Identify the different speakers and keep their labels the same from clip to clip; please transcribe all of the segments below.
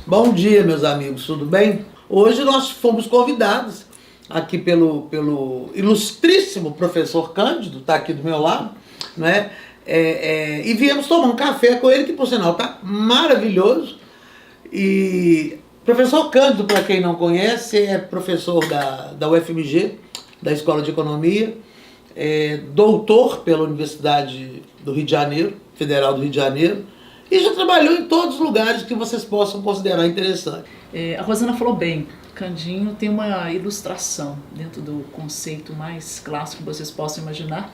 Speaker 1: Bom dia, meus amigos, tudo bem? Hoje nós fomos convidados aqui pelo ilustríssimo professor Cândido, está aqui do meu lado, né? E viemos tomar um café com ele, que por sinal está maravilhoso. E professor Cândido, para quem não conhece, é professor da UFMG, da Escola de Economia, doutor pela Universidade do Rio de Janeiro, Federal do Rio de Janeiro, e já trabalhou em todos os lugares que vocês possam considerar interessante.
Speaker 2: A Rosana falou bem, Candinho tem uma ilustração dentro do conceito mais clássico que vocês possam imaginar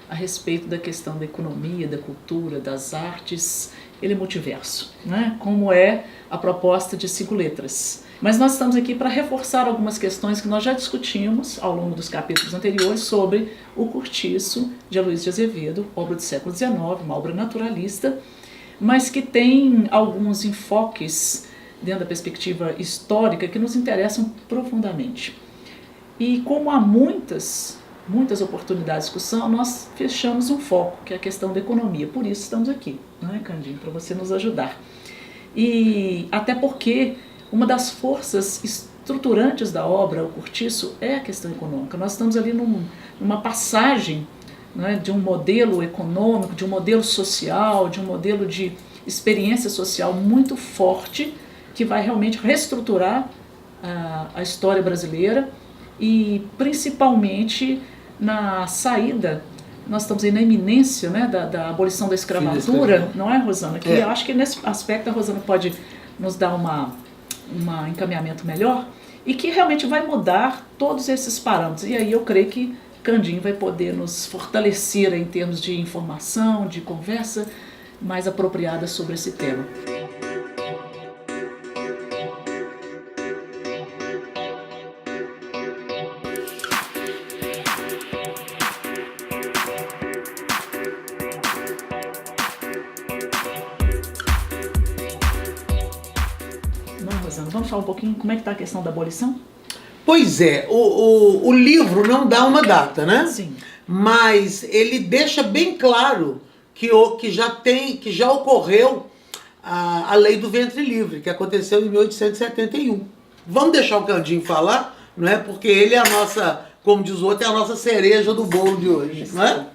Speaker 2: a respeito da questão da economia, da cultura, das artes. Ele é multiverso, né? Como é a proposta de 5 letras. Mas nós estamos aqui para reforçar algumas questões que nós já discutimos ao longo dos capítulos anteriores sobre o Cortiço de Aloysio de Azevedo, obra do século XIX, uma obra naturalista, mas que tem alguns enfoques dentro da perspectiva histórica que nos interessam profundamente. E como há muitas oportunidades de discussão, nós fechamos um foco, que é a questão da economia. Por isso estamos aqui, não é, Candinho? Para você nos ajudar. E até porque uma das forças estruturantes da obra, o Cortiço, é a questão econômica. Nós estamos ali numa passagem, né, de um modelo econômico, de um modelo social, de um modelo de experiência social muito forte, que vai realmente reestruturar a história brasileira e principalmente na saída, nós estamos aí na iminência, né, da abolição da escravatura, não é, Rosana? Que eu acho que nesse aspecto a Rosana pode nos dar um encaminhamento melhor e que realmente vai mudar todos esses parâmetros. E aí eu creio que Candinho vai poder nos fortalecer em termos de informação, de conversa mais apropriada sobre esse tema. Não, Rosana, vamos falar um pouquinho como é que está a questão da abolição?
Speaker 1: Pois é, o livro não dá uma data, né?
Speaker 2: Sim.
Speaker 1: Mas ele deixa bem claro que já ocorreu a lei do ventre livre, que aconteceu em 1871. Vamos deixar o Candinho falar, não é? Porque ele é a nossa, como diz o outro, é a nossa cereja do bolo de hoje, não é?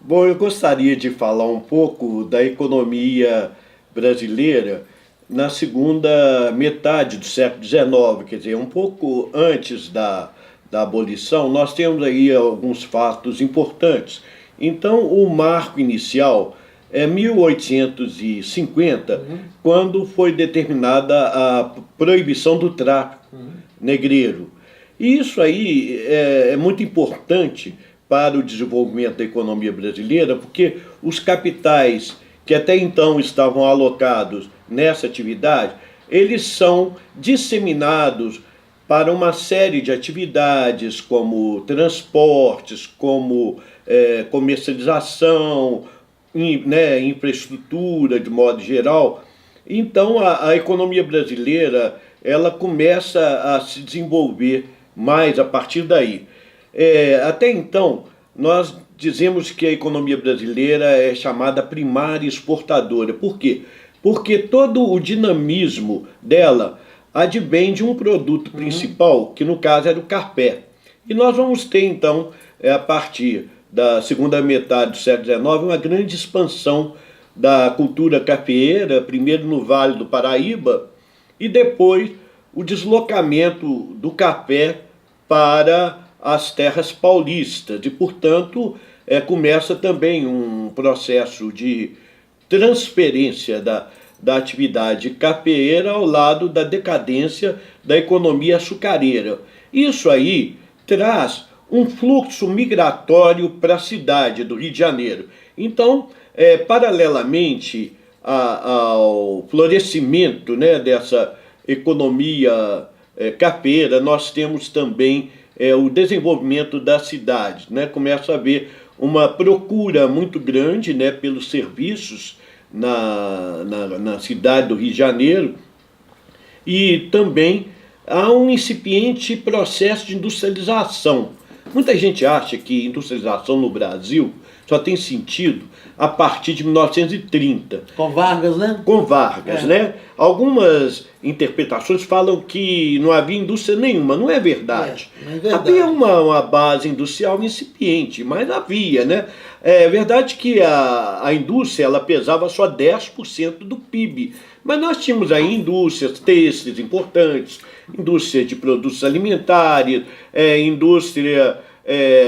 Speaker 3: Bom, eu gostaria de falar um pouco da economia brasileira na segunda metade do século XIX, quer dizer, um pouco antes da abolição. Nós temos aí alguns fatos importantes. Então, o marco inicial é 1850, quando foi determinada a proibição do tráfico negreiro. E isso aí é muito importante para o desenvolvimento da economia brasileira, porque os capitais que até então estavam alocados nessa atividade, eles são disseminados para uma série de atividades como transportes, como comercialização, infraestrutura de modo geral. Então a economia brasileira ela começa a se desenvolver mais a partir daí. Até então nós dizemos que a economia brasileira é chamada primária exportadora. Por quê? Porque todo o dinamismo dela advém de um produto principal, que no caso era o café. E nós vamos ter então, a partir da segunda metade do século XIX, uma grande expansão da cultura cafeeira, primeiro no Vale do Paraíba, e depois o deslocamento do café para as terras paulistas. E, portanto, começa também um processo de transferência da atividade cafeeira ao lado da decadência da economia açucareira. Isso aí traz um fluxo migratório para a cidade do Rio de Janeiro. Então, paralelamente ao florescimento, né, dessa economia cafeeira, nós temos também o desenvolvimento das cidades, né? Começa a haver uma procura muito grande, né, pelos serviços na cidade do Rio de Janeiro, e também há um incipiente processo de industrialização. Muita gente acha que industrialização no Brasil só tem sentido a partir de 1930.
Speaker 1: Com Vargas, né?
Speaker 3: Com Vargas, né? Algumas interpretações falam que não havia indústria nenhuma, não é verdade.
Speaker 1: Não é verdade.
Speaker 3: Havia uma base industrial incipiente, mas havia, né? É verdade que a indústria ela pesava só 10% do PIB, mas nós tínhamos aí indústrias têxteis importantes, indústria de produtos alimentares, indústria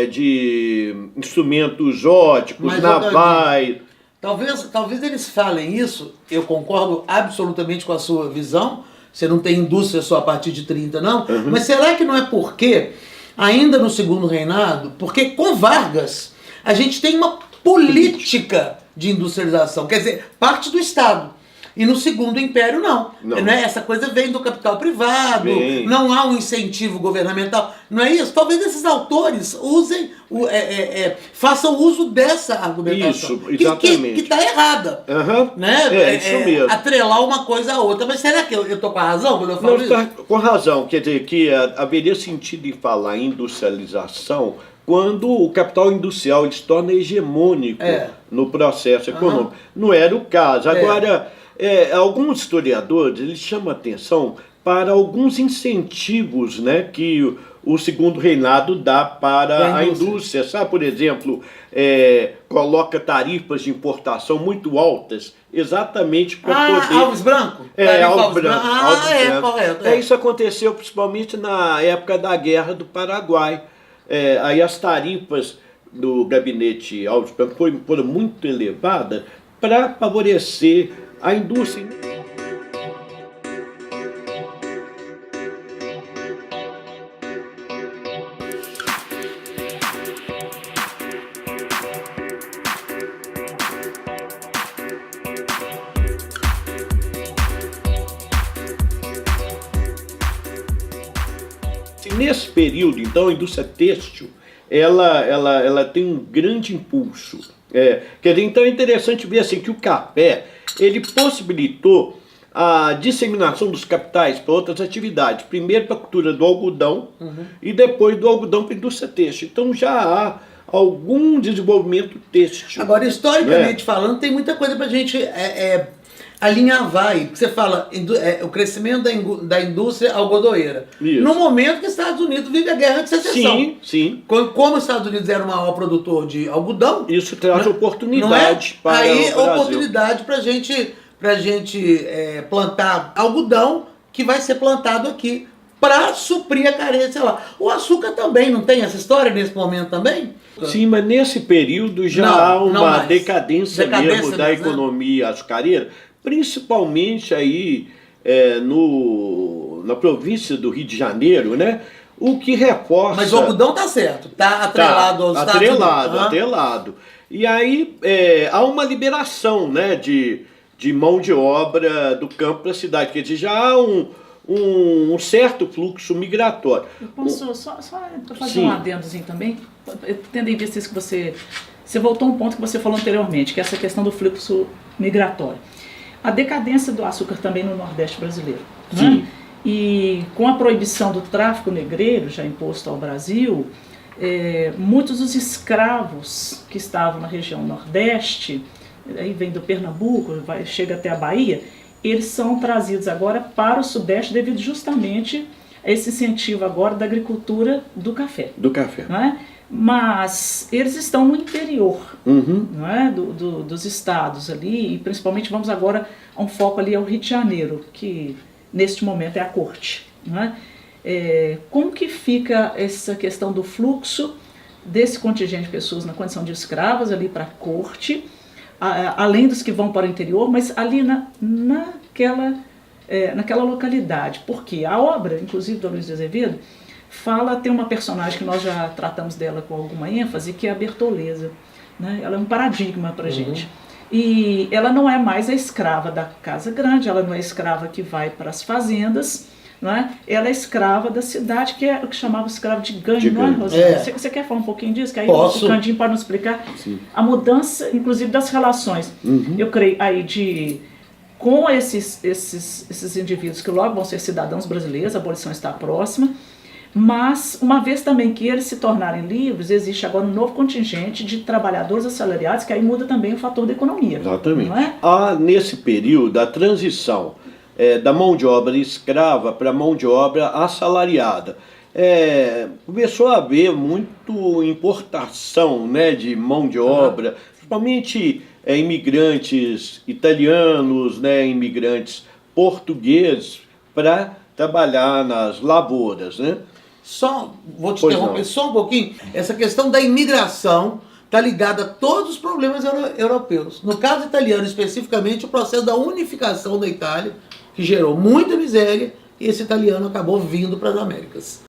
Speaker 3: de instrumentos óticos,
Speaker 1: Mas,
Speaker 3: navais.
Speaker 1: Talvez eles falem isso, eu concordo absolutamente com a sua visão, você não tem indústria só a partir de 30, não, mas será que não é porque, ainda no segundo reinado, porque com Vargas, a gente tem uma política de industrialização, quer dizer, parte do Estado. E no segundo império, não. Né? Essa coisa vem do capital privado, não há um incentivo governamental. Não é isso? Talvez esses autores usem, façam uso dessa argumentação.
Speaker 3: Isso, exatamente.
Speaker 1: Que está errada. Né?
Speaker 3: Isso mesmo.
Speaker 1: Atrelar uma coisa à outra. Mas será que eu estou com a razão quando eu falo isso?
Speaker 3: Não, está com razão. Quer dizer, que haveria sentido em falar em industrialização quando o capital industrial se torna hegemônico no processo econômico. Não era o caso. Agora... alguns historiadores eles chamam atenção para alguns incentivos, né, que o segundo reinado dá para a indústria. Sabe, por exemplo, coloca tarifas de importação muito altas, exatamente para poder...
Speaker 1: Alves Branco?
Speaker 3: Alves Branco.
Speaker 1: Correto.
Speaker 3: Isso aconteceu principalmente na época da Guerra do Paraguai. Aí as tarifas do gabinete Alves Branco foram muito elevadas para favorecer a indústria. Nesse período, então, a indústria têxtil ela tem um grande impulso. Quer dizer, então é interessante ver assim, que o café ele possibilitou a disseminação dos capitais para outras atividades. Primeiro para a cultura do algodão e depois do algodão para a indústria têxtil. Então já há algum desenvolvimento têxtil.
Speaker 1: Agora, historicamente falando, tem muita coisa para a gente alinhavar aí. Você fala o crescimento da indústria algodoeira.
Speaker 3: Isso.
Speaker 1: No momento que os Estados Unidos vive a guerra de secessão.
Speaker 3: Sim.
Speaker 1: Como os Estados Unidos era o maior produtor de algodão...
Speaker 3: Isso traz oportunidade para
Speaker 1: aí,
Speaker 3: o Brasil.
Speaker 1: Oportunidade para gente plantar algodão que vai ser plantado aqui para suprir a carência lá. O açúcar também, não tem essa história nesse momento também?
Speaker 3: Sim, mas nesse período já há uma decadência mesmo da economia açucareira, principalmente aí na província do Rio de Janeiro, né? O que reforça...
Speaker 1: Mas o algodão tá certo, tá atrelado aos Estados Unidos.
Speaker 3: Atrelado. E aí há uma liberação, né, de mão de obra do campo para a cidade, quer dizer, já há um certo fluxo migratório.
Speaker 2: Eu posso só fazer um adendozinho também, tendo em vista isso que você voltou a um ponto que você falou anteriormente, que é essa questão do fluxo migratório. A decadência do açúcar também no Nordeste brasileiro. Né? E com a proibição do tráfico negreiro, já imposto ao Brasil, muitos dos escravos que estavam na região Nordeste, aí vem do Pernambuco, chega até a Bahia, eles são trazidos agora para o Sudeste devido justamente a esse incentivo agora da agricultura do café.
Speaker 3: Do café.
Speaker 2: Não é? Mas eles estão no interior, não é? dos estados ali, e principalmente vamos agora a um foco ali ao Rio de Janeiro, que neste momento é a corte. Não é? Como que fica essa questão do fluxo desse contingente de pessoas na condição de escravas ali para a corte, além dos que vão para o interior, mas ali naquela localidade? Porque a obra, inclusive do Luiz de Azevedo, tem uma personagem que nós já tratamos dela com alguma ênfase, que é a Bertoleza. Né? Ela é um paradigma para a gente. E ela não é mais a escrava da casa grande, ela não é a escrava que vai para as fazendas, não é? Ela é escrava da cidade, que é o que chamava escravo de ganho, não é, Rosana? Você quer falar um pouquinho disso? Que aí
Speaker 1: Posso.
Speaker 2: O Candinho pode nos explicar a mudança, inclusive, das relações. Eu creio aí com esses indivíduos que logo vão ser cidadãos brasileiros, a abolição está próxima, Mas, uma vez também que eles se tornarem livres, existe agora um novo contingente de trabalhadores assalariados, que aí muda também o fator da economia.
Speaker 3: Exatamente.
Speaker 2: Não é?
Speaker 3: Há, nesse período, a transição da mão de obra escrava para mão de obra assalariada. Começou a haver muito importação, né, de mão de obra, principalmente imigrantes italianos, né, imigrantes portugueses, para trabalhar nas lavouras, né?
Speaker 1: Vou te
Speaker 3: Pois
Speaker 1: interromper
Speaker 3: não.
Speaker 1: só um pouquinho. Essa questão da imigração está ligada a todos os problemas europeus. No caso italiano, especificamente, o processo da unificação da Itália, que gerou muita miséria, e esse italiano acabou vindo para as Américas.